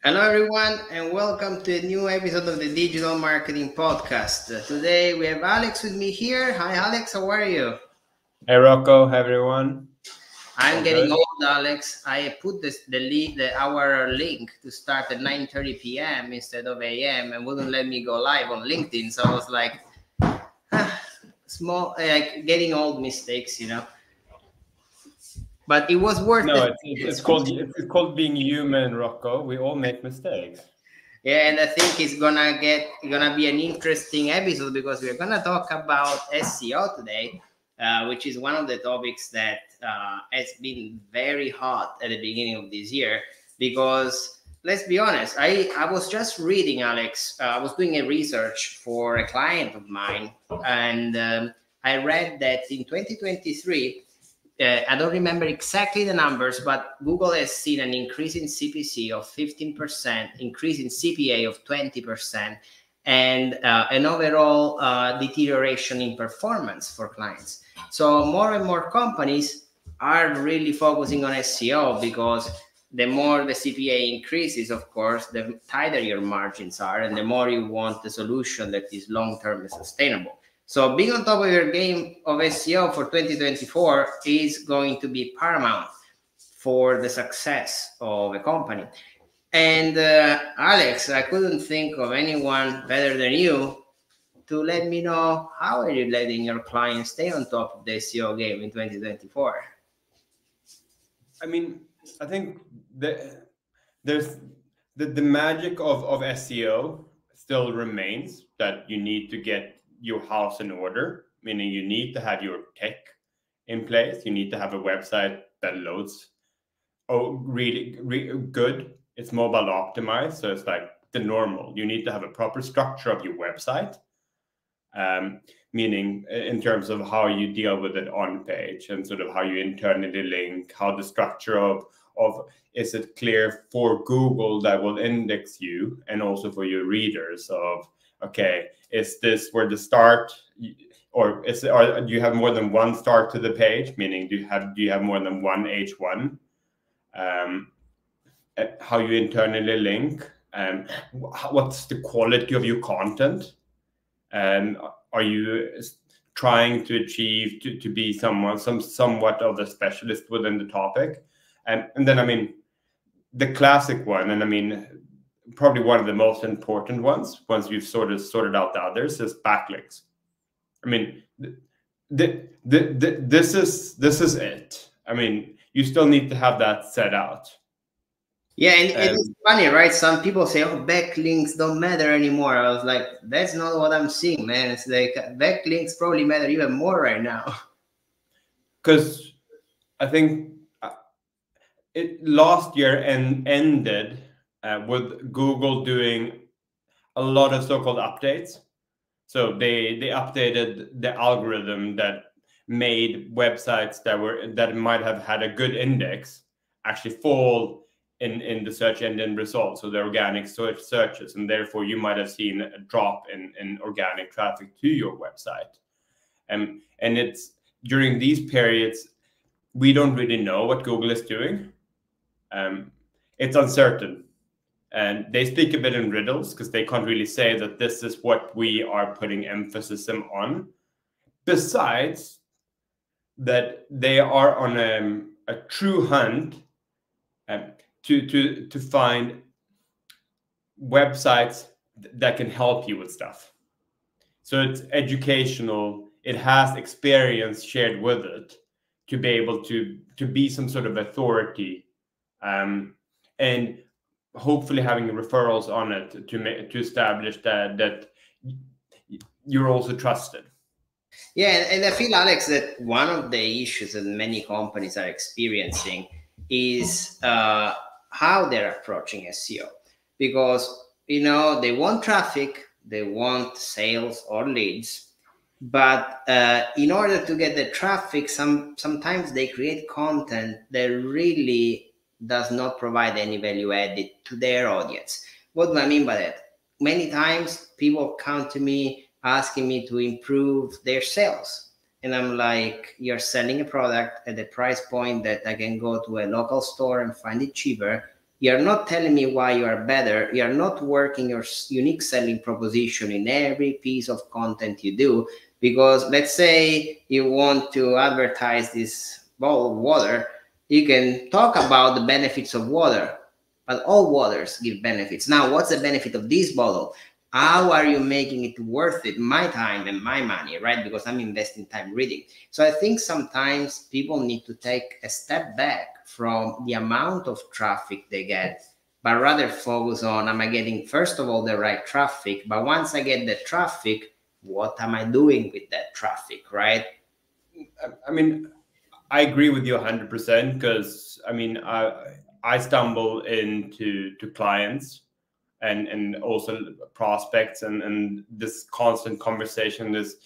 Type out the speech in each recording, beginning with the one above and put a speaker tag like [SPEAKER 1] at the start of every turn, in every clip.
[SPEAKER 1] Hello, everyone, and welcome to a new episode of the Digital Marketing Podcast. Today we have Alex with me here. Hi, Alex. How are you?
[SPEAKER 2] Hey Rocco, hey everyone.
[SPEAKER 1] I'm
[SPEAKER 2] All
[SPEAKER 1] getting
[SPEAKER 2] good?
[SPEAKER 1] old, Alex. I put our link to start at 9:30 p.m. instead of a.m. and wouldn't let me go live on LinkedIn. So I was like, small, like getting old mistakes. But it was worth
[SPEAKER 2] No,
[SPEAKER 1] it.
[SPEAKER 2] it's called being human, Rocco. We all make mistakes.
[SPEAKER 1] Yeah, and I think it's gonna be an interesting episode because we're gonna talk about SEO today, which is one of the topics that has been very hot at the beginning of this year. Because let's be honest, I was just reading, Alex. I was doing a research for a client of mine, and I read that in 2023 I don't remember exactly the numbers, but Google has seen an increase in CPC of 15%, increase in CPA of 20%, and an overall deterioration in performance for clients. So more and more companies are really focusing on SEO because the more the CPA increases, of course, the tighter your margins are, and the more you want the solution that is long-term and sustainable. So being on top of your game of SEO for 2024 is going to be paramount for the success of a company. And Alex, I couldn't think of anyone better than you to let me know how are you letting your clients stay on top of the SEO game in 2024?
[SPEAKER 2] I mean, I think there's the magic of SEO still remains that you need to get your house in order, meaning you need to have your tech in place. You need to have a website that loads really good. It's mobile optimized, so it's like the normal. You need to have a proper structure of your website, meaning in terms of how you deal with it on page and sort of how you internally link, how the structure of is it clear for Google that will index you and also for your readers of, okay, is this where the start, or do you have more than one start to the page, meaning do you have more than one H1, how you internally link, and what's the quality of your content, and are you trying to achieve to be somewhat of a specialist within the topic, and then I mean the classic one, and I mean probably one of the most important ones once you've sort of sorted out the others is backlinks. I mean this is it. I mean you still need to have that set out.
[SPEAKER 1] Yeah, and it's funny, right? Some people say, "Oh, backlinks don't matter anymore." I was like, "That's not what I'm seeing, man. It's like backlinks probably matter even more right now."
[SPEAKER 2] Because I think it last year and ended with Google doing a lot of so-called updates. So they updated the algorithm that made websites that might have had a good index actually fall in the search engine results, so the organic searches, and therefore you might have seen a drop in organic traffic to your website. And it's during these periods we don't really know what Google is doing. It's uncertain. And they speak a bit in riddles because they can't really say that this is what we are putting emphasis on. Besides that, they are on a true hunt to find websites that can help you with stuff. So it's educational. It has experience shared with it to be able to be some sort of authority, and hopefully having referrals on it to establish that you're also trusted.
[SPEAKER 1] Yeah, and I feel, Alex, that one of the issues that many companies are experiencing is how they're approaching SEO, because they want traffic, they want sales or leads, but in order to get the traffic, sometimes they create content that really does not provide any value added to their audience. What do I mean by that? Many times people come to me asking me to improve their sales, and I'm like, you're selling a product at a price point that I can go to a local store and find it cheaper. You're not telling me why you are better. You're not working your unique selling proposition in every piece of content you do. Because let's say you want to advertise this bottle of water, you can talk about the benefits of water, but all waters give benefits. Now, what's the benefit of this bottle? How are you making it worth it, my time and my money, right? Because I'm investing time reading. So I think sometimes people need to take a step back from the amount of traffic they get, but rather focus on, am I getting, first of all, the right traffic? But once I get the traffic, what am I doing with that traffic, right?
[SPEAKER 2] I mean, I agree with you 100% because I mean, I stumble into clients and also prospects and this constant conversation, this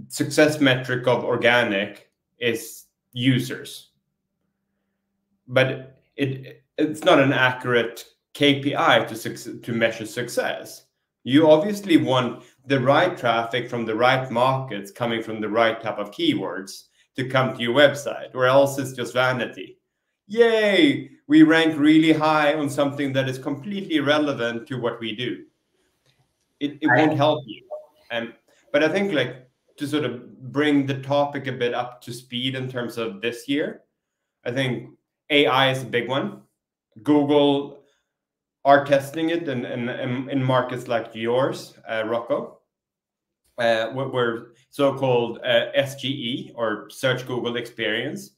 [SPEAKER 2] success metric of organic is users, but it's not an accurate KPI to measure success. You obviously want the right traffic from the right markets coming from the right type of keywords to come to your website, or else it's just vanity. Yay, we rank really high on something that is completely irrelevant to what we do. It won't help you. But I think, like, to sort of bring the topic a bit up to speed in terms of this year, I think AI is a big one. Google are testing it in markets like yours, Rocco, where so-called SGE, or Search Google Experience,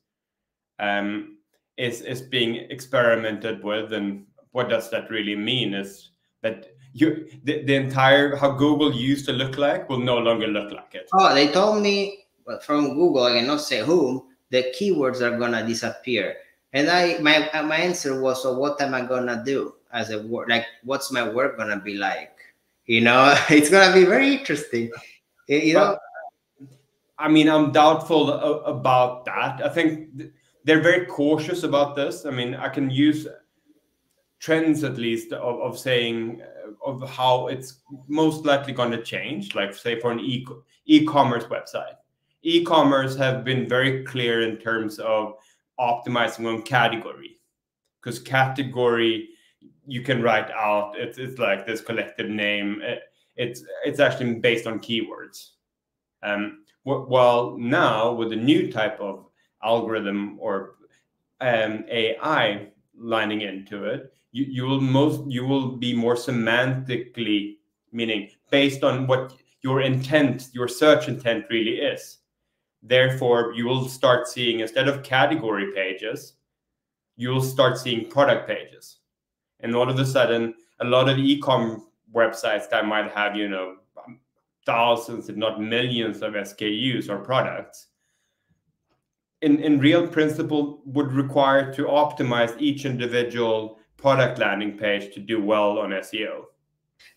[SPEAKER 2] is being experimented with. And what does that really mean is that the entire how Google used to look like will no longer look like it.
[SPEAKER 1] Oh, they told me from Google, I cannot say whom, the keywords are gonna disappear. And my answer was, so what am I gonna do as a work? Like, what's my work gonna be like? You know, it's gonna be very interesting. You know,
[SPEAKER 2] I mean, I'm doubtful about that. I think they're very cautious about this. I mean, I can use trends at least of saying of how it's most likely going to change. Like, say, for an e-commerce website, e-commerce have been very clear in terms of optimizing on category, because category you can write out. It's like this collective name. It's actually based on keywords. Well, now with the new type of algorithm or AI lining into it, you will be more semantically, meaning based on what your intent, your search intent really is. Therefore, you will start seeing, instead of category pages, you'll start seeing product pages. And all of a sudden, a lot of e-com websites that might have, thousands, if not millions of SKUs or products, in real principle would require to optimize each individual product landing page to do well on SEO.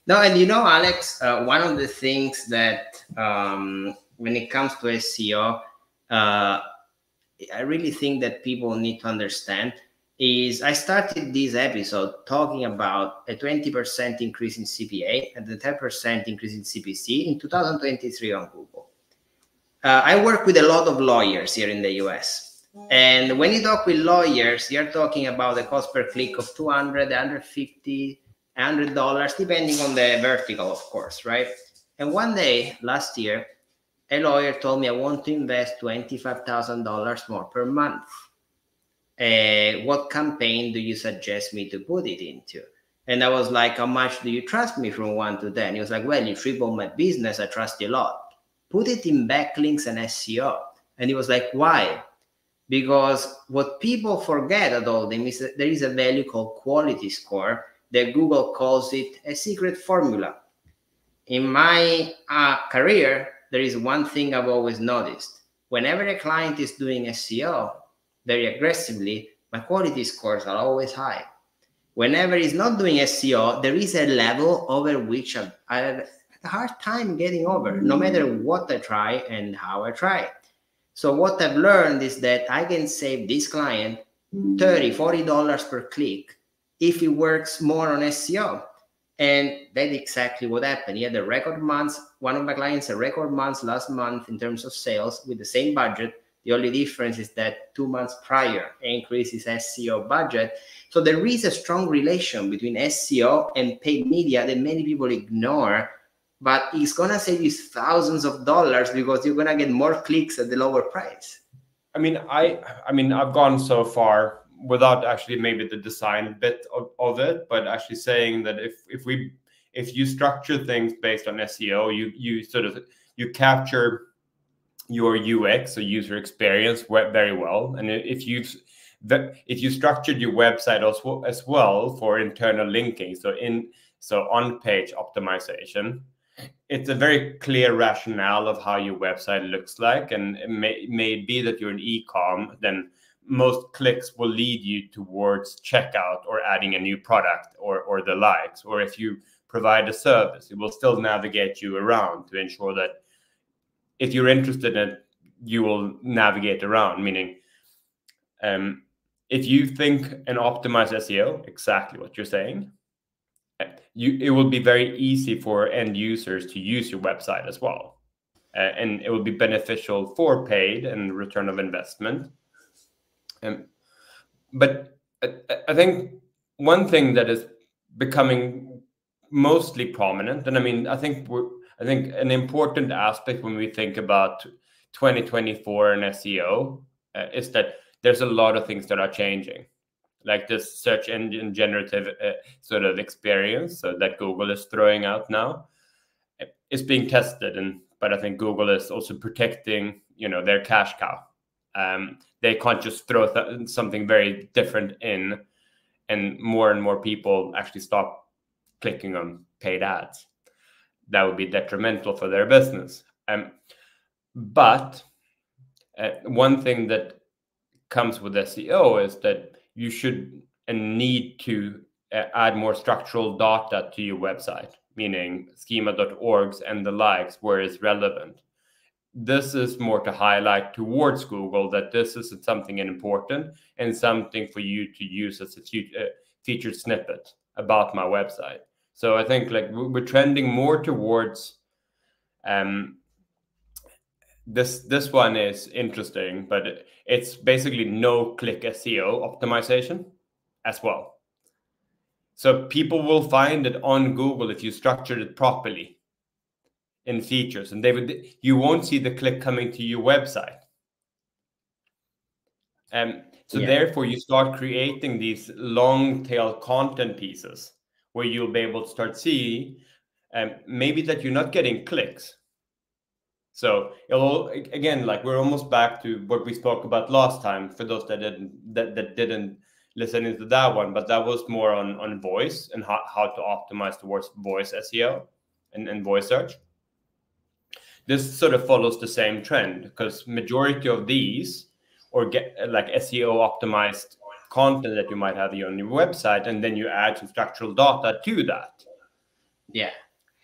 [SPEAKER 1] No, and you know, Alex, one of the things that when it comes to SEO, I really think that people need to understand is, I started this episode talking about a 20% increase in CPA and a 10% increase in CPC in 2023 on Google. I work with a lot of lawyers here in the US. And when you talk with lawyers, you're talking about a cost per click of $200, $150, $100, depending on the vertical, of course, right? And one day last year, a lawyer told me, I want to invest $25,000 more per month. What campaign do you suggest me to put it into? And I was like, how much do you trust me from 1 to 10? He was like, well, you tripled my business. I trust you a lot. Put it in backlinks and SEO. And he was like, why? Because what people forget at all them is that there is a value called quality score that Google calls it a secret formula. In my career, there is one thing I've always noticed. Whenever a client is doing SEO very aggressively, my quality scores are always high. Whenever he's not doing SEO, there is a level over which I have a hard time getting over, no matter what I try and how I try. So what I've learned is that I can save this client $30, $40 per click if he works more on SEO. And that's exactly what happened. He had a record month. One of my clients, a record month last month in terms of sales with the same budget, The only difference is that 2 months prior increases SEO budget. So there is a strong relation between SEO and paid media that many people ignore, but it's gonna save you thousands of dollars because you're gonna get more clicks at the lower price.
[SPEAKER 2] I mean, I've gone so far without actually maybe the design bit of it, but actually saying that if you structure things based on SEO, you sort of you capture your UX or user experience very well, and if you structured your website as well for internal linking, so on page optimization, it's a very clear rationale of how your website looks like, and it may be that you're an e-com, then most clicks will lead you towards checkout or adding a new product or the likes. Or if you provide a service, it will still navigate you around to ensure that if you're interested in it, you will navigate around. Meaning, if you think and optimize SEO, exactly what you're saying, it will be very easy for end users to use your website as well. And it will be beneficial for paid and return of investment. But I think one thing that is becoming mostly prominent, and I mean, I think an important aspect when we think about 2024 and SEO is that there's a lot of things that are changing, like this search engine generative sort of experience, so that Google is throwing out now, is being tested, but I think Google is also protecting, their cash cow. They can't just throw something very different in, and more people actually stop clicking on paid ads. That would be detrimental for their business. But one thing that comes with SEO is that you should and need to add more structural data to your website, meaning schema.orgs and the likes where it's relevant. This is more to highlight towards Google that this is something important and something for you to use as a featured snippet about my website. So I think like we're trending more towards this one is interesting, but it's basically no-click SEO optimization as well. So people will find it on Google if you structured it properly in features, and you won't see the click coming to your website. Therefore, you start creating these long-tail content pieces where you'll be able to start seeing maybe that you're not getting clicks. So again, like we're almost back to what we spoke about last time. For those that didn't listen into that one, but that was more on voice and how to optimize towards voice SEO and voice search. This sort of follows the same trend, because majority of these or get like SEO optimized content that you might have on your website, and then you add some structural data to that.
[SPEAKER 1] Yeah.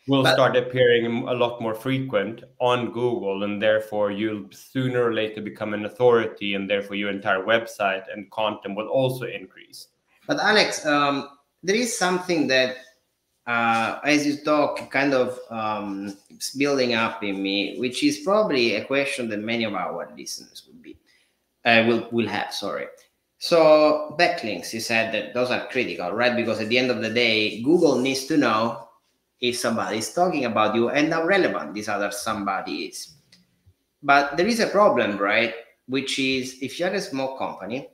[SPEAKER 2] Will start appearing a lot more frequent on Google, and therefore you'll sooner or later become an authority, and therefore your entire website and content will also increase.
[SPEAKER 1] But Alex, there is something that, as you talk, kind of it's building up in me, which is probably a question that many of our listeners will have. Sorry. So backlinks, you said that those are critical, right? Because at the end of the day, Google needs to know if somebody is talking about you and how relevant this other somebody is. But there is a problem, right? Which is, if you're a small company,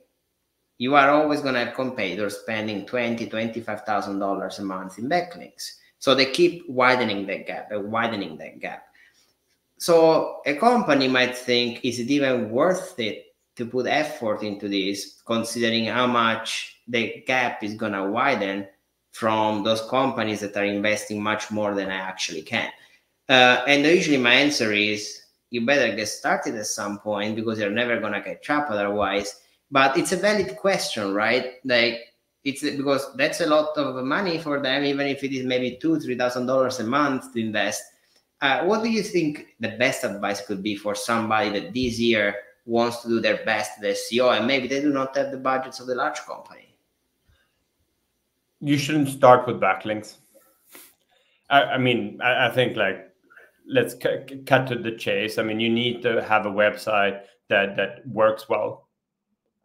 [SPEAKER 1] you are always going to have competitors spending $20,000, $25,000 a month in backlinks. So they keep widening that gap. So a company might think, is it even worth it to put effort into this, considering how much the gap is going to widen from those companies that are investing much more than I actually can? And usually my answer is, you better get started at some point, because you're never going to catch up otherwise. But it's a valid question, right? Like, it's because that's a lot of money for them, even if it is maybe $2,000-$3,000 a month to invest. What do you think the best advice could be for somebody that this year wants to do their best at SEO, and maybe they do not have the budgets of the large company?
[SPEAKER 2] You shouldn't start with backlinks. I think, like, let's cut to the chase. I mean, you need to have a website that works well,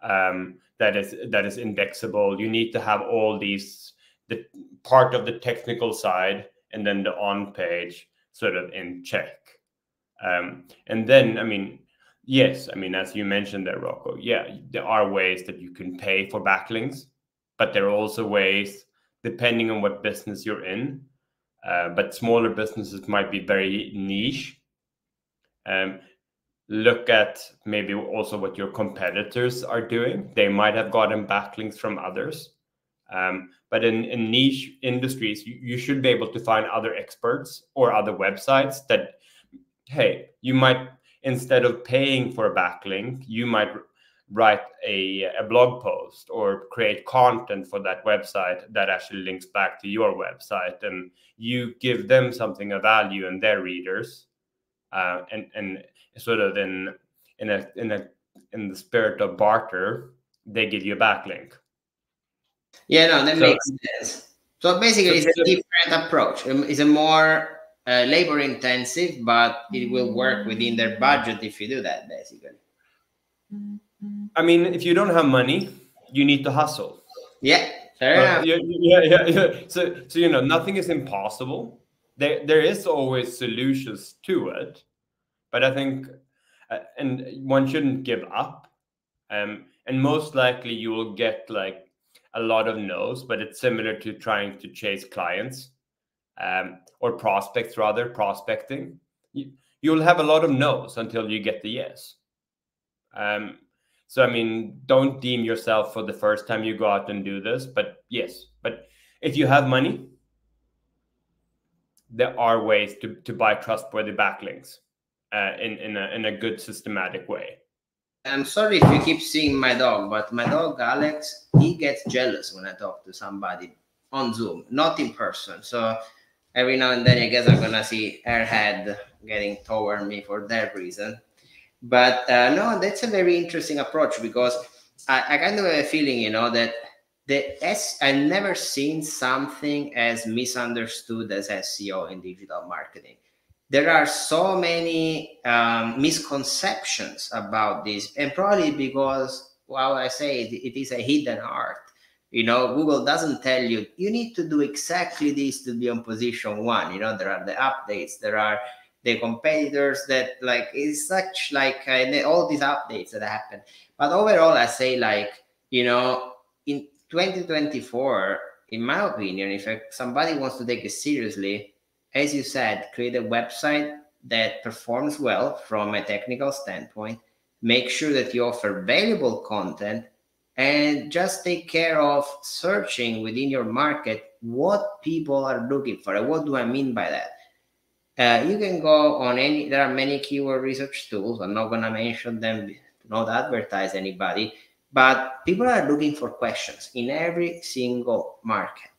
[SPEAKER 2] that is indexable. You need to have all these, the part of the technical side and then the on page sort of in check. And then, I mean, yes, I mean, as you mentioned there, Rocco, yeah, there are ways that you can pay for backlinks, but there are also ways, depending on what business you're in, but smaller businesses might be very niche. Look at maybe also what your competitors are doing. They might have gotten backlinks from others. But in niche industries, you should be able to find other experts or other websites that, hey, you might, instead of paying for a backlink, you might write a blog post or create content for that website that actually links back to your website, and you give them something of value and their readers, and sort of in the spirit of barter, they give you a backlink.
[SPEAKER 1] Yeah, no, that makes sense. So basically, it's a different approach. It's a more labor intensive, but it will work within their budget if you do that, basically.
[SPEAKER 2] I mean, if you don't have money, you need to hustle.
[SPEAKER 1] Yeah, fair enough.
[SPEAKER 2] Yeah. So you know, nothing is impossible. There is always solutions to it, but I think, and one shouldn't give up. And most likely you will get like a lot of no's, but it's similar to trying to chase clients, or prospects, rather, prospecting. You'll have a lot of no's until you get the yes. So I mean, don't deem yourself for the first time you go out and do this, but yes, but if you have money, there are ways to buy trustworthy backlinks in a good systematic way.
[SPEAKER 1] I'm sorry if you keep seeing my dog, but my dog Alex, he gets jealous when I talk to somebody on Zoom, not in person. So every now and then, I guess I'm gonna see her head getting toward me for that reason. But no, that's a very interesting approach, because I kind of have a feeling, you know, that I've never seen something as misunderstood as SEO in digital marketing. There are so many misconceptions about this, and probably because, well, I say it is a hidden art. You know, Google doesn't tell you you need to do exactly this to be on position one. You know, there are the updates, there are the competitors, that like is such like all these updates that happen. But overall, I say, like, you know, in 2024, in my opinion, if somebody wants to take it seriously, as you said, create a website that performs well from a technical standpoint, make sure that you offer valuable content, and just take care of searching within your market what people are looking for. And what do I mean by that? You can go on there are many keyword research tools. I'm not going to mention them to not advertise anybody, but people are looking for questions in every single market.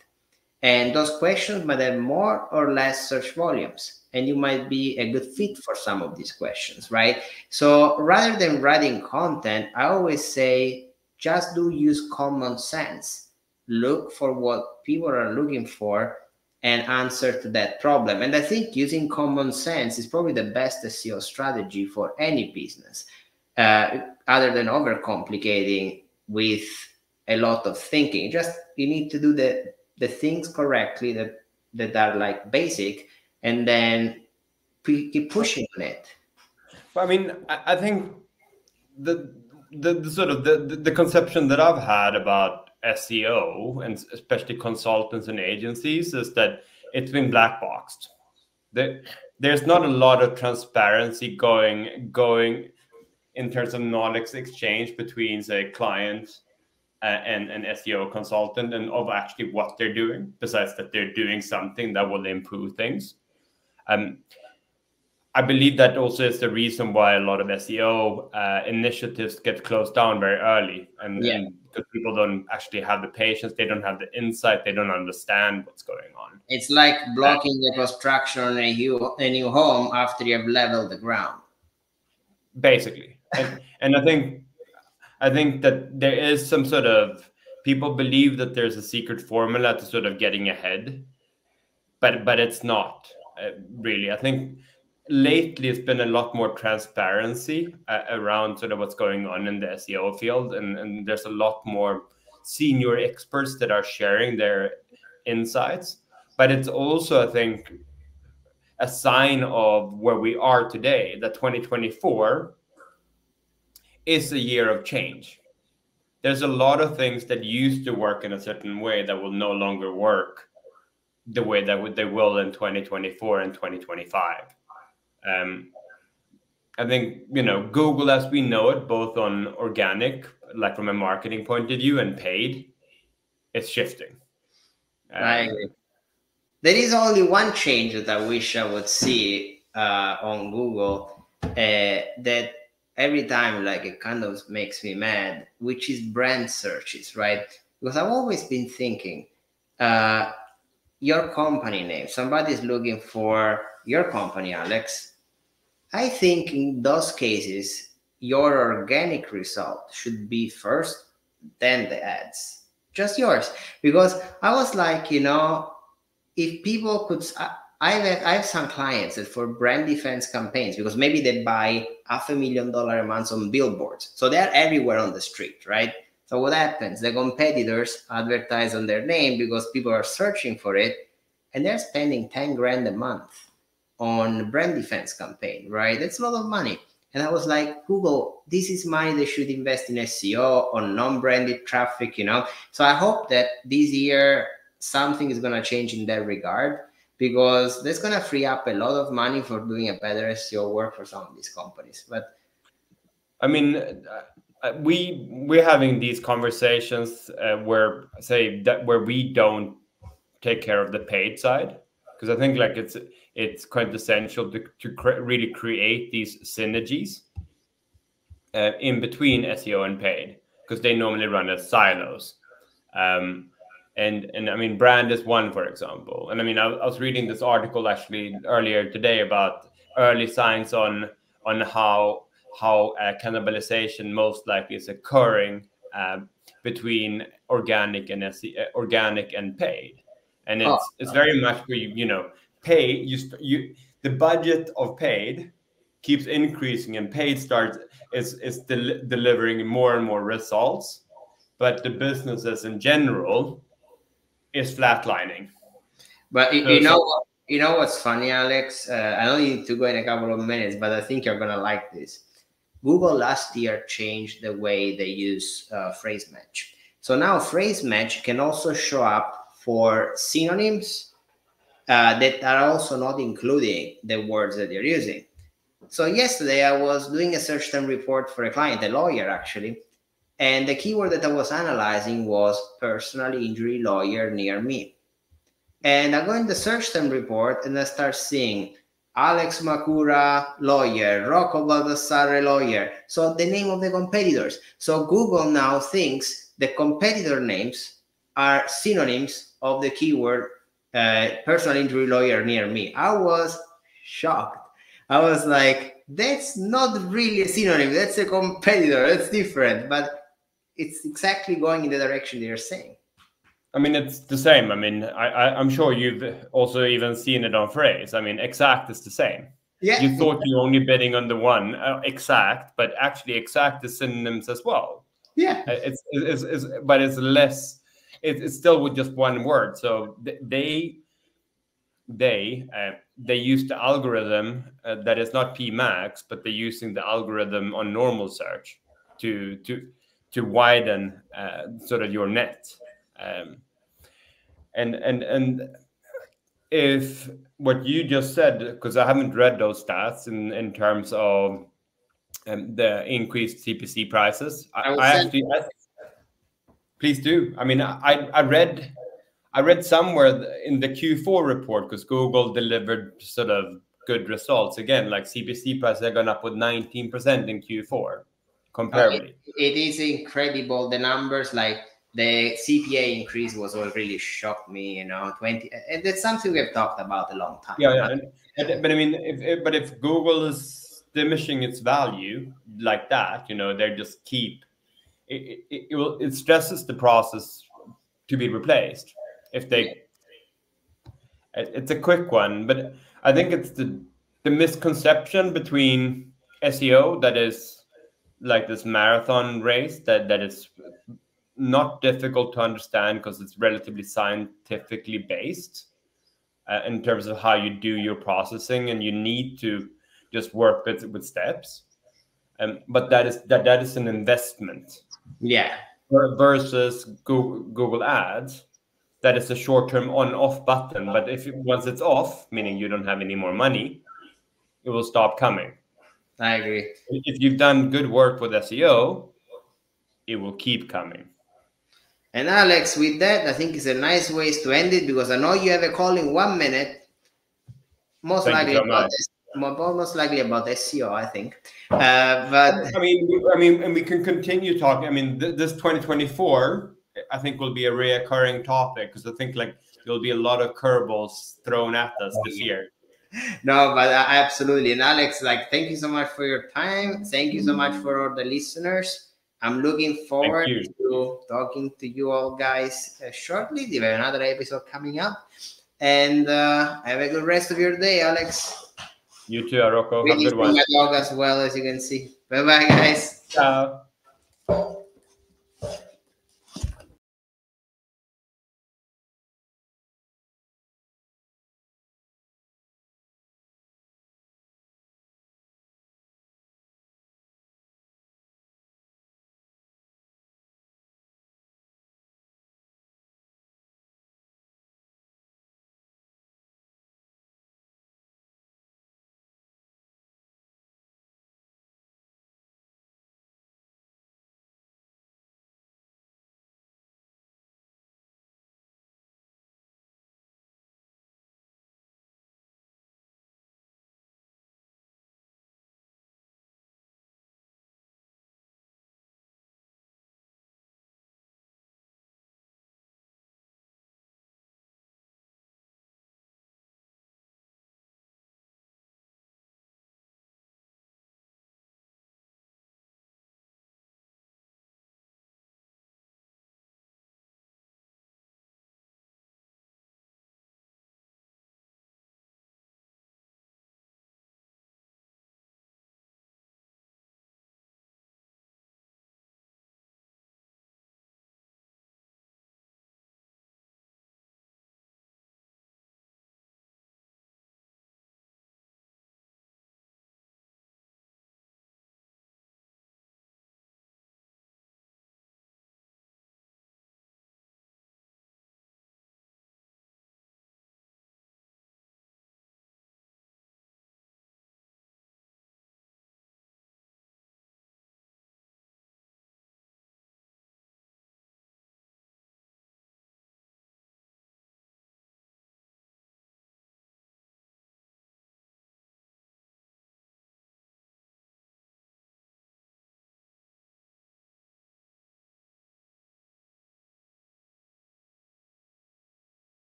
[SPEAKER 1] And those questions might have more or less search volumes, and you might be a good fit for some of these questions, right? So rather than writing content, I always say, just use common sense. Look for what people are looking for and answer to that problem. And I think using common sense is probably the best SEO strategy for any business, other than overcomplicating with a lot of thinking. Just you need to do the things correctly that are like basic, and then keep pushing on it.
[SPEAKER 2] I mean, I think the sort of the conception that I've had about SEO, and especially consultants and agencies, is that it's been black boxed. There's not a lot of transparency going in terms of knowledge exchange between, say, client and an SEO consultant, and of actually what they're doing, besides that they're doing something that will improve things. I believe that also is the reason why a lot of SEO initiatives get closed down very early, and because people don't actually have the patience, they don't have the insight, they don't understand what's going on.
[SPEAKER 1] It's like blocking the construction on a new home after you have leveled the ground.
[SPEAKER 2] Basically, and I think that there is some sort of, people believe that there's a secret formula to sort of getting ahead, but it's not really. I think lately it's been a lot more transparency around sort of what's going on in the SEO field, and there's a lot more senior experts that are sharing their insights. But it's also, I think, a sign of where we are today, that 2024 is a year of change. There's a lot of things that used to work in a certain way that will no longer work the way that they will in 2024 and 2025. I think, Google as we know it, both on organic, like from a marketing point of view, and paid, it's shifting.
[SPEAKER 1] I agree. There is only one change that I wish I would see on Google that every time like it kind of makes me mad, which is brand searches, right? Because I've always been thinking, your company name, somebody's looking for your company, Alex. I think in those cases, your organic result should be first, then the ads. Just yours. Because I was like, if people could, I have some clients that for brand defense campaigns, because maybe they buy $500,000 a month on billboards. So they're everywhere on the street, right? So what happens? The competitors advertise on their name because people are searching for it, and they're spending 10 grand a month on brand defense campaign, right? That's a lot of money. And I was like, Google, this is money they should invest in SEO, on non-branded traffic, So I hope that this year something is going to change in that regard, because that's going to free up a lot of money for doing a better SEO work for some of these companies. But
[SPEAKER 2] I mean, we're having these conversations where we don't take care of the paid side, because I think like it's quite essential to really create these synergies in between SEO and paid, because they normally run as silos. And I mean, brand is one, for example. And I mean, I was reading this article actually earlier today about early signs on how cannibalization most likely is occurring between organic and paid. And it's very much where pay the budget of paid keeps increasing, and paid is delivering more and more results, but the businesses in general is flatlining.
[SPEAKER 1] But you know what's funny, Alex? I know you need to go in a couple of minutes, but I think you're gonna like this. Google last year changed the way they use phrase match. So now phrase match can also show up for synonyms that are also not including the words that you're using. So yesterday I was doing a search term report for a client, a lawyer actually, and the keyword that I was analyzing was personal injury lawyer near me. And I go in the search term report and I start seeing Alex Makura lawyer, Rocco Baldassare lawyer. So the name of the competitors. So Google now thinks the competitor names are synonyms of the keyword personal injury lawyer near me. I was shocked. I was like, that's not really a synonym. That's a competitor. That's different. But it's exactly going in the direction they're saying.
[SPEAKER 2] I mean, it's the same. I mean, I'm sure you've also even seen it on phrase. I mean, exact is the same.
[SPEAKER 1] Yeah.
[SPEAKER 2] You thought you were only betting on the one exact, but actually exact is synonyms as well.
[SPEAKER 1] Yeah.
[SPEAKER 2] But it's less. It's still with just one word. So they use the algorithm that is not P-max, but they're using the algorithm on normal search to widen sort of your net. And if what you just said, because I haven't read those stats in terms of the increased CPC prices, please do. I mean, I read somewhere in the Q4 report, because Google delivered sort of good results again, like CPC prices are gone up with 19% in Q4 comparably.
[SPEAKER 1] It is incredible, the numbers. Like the CPA increase was what really shocked me, 20, and that's something we have talked about a long time.
[SPEAKER 2] Yeah. But I mean, if Google is diminishing its value like that, they just keep it stresses the process to be replaced. If they, it's a quick one, but I think it's the misconception between SEO, that is like this marathon race that is not difficult to understand because it's relatively scientifically based in terms of how you do your processing, and you need to just work with steps. But that is an investment.
[SPEAKER 1] Yeah.
[SPEAKER 2] Versus Google Ads, that is a short-term on-off button. But once it's off, meaning you don't have any more money, it will stop coming.
[SPEAKER 1] I agree.
[SPEAKER 2] If you've done good work with SEO, it will keep coming.
[SPEAKER 1] And Alex, with that, I think it's a nice way to end it, because I know you have a call in 1 minute. Most likely about SEO, I think. But
[SPEAKER 2] I mean, and we can continue talking. I mean, this 2024, I think, will be a reoccurring topic, because I think like there'll be a lot of curveballs thrown at us this year.
[SPEAKER 1] No, but absolutely. And Alex, like, thank you so much for your time. Thank you so much for all the listeners. I'm looking forward to talking to you all guys shortly. We have another episode coming up. And have a good rest of your day, Alex.
[SPEAKER 2] You too, Rocco. Have a good one.
[SPEAKER 1] My dog as well, as you can see. Bye-bye, guys.
[SPEAKER 2] Ciao.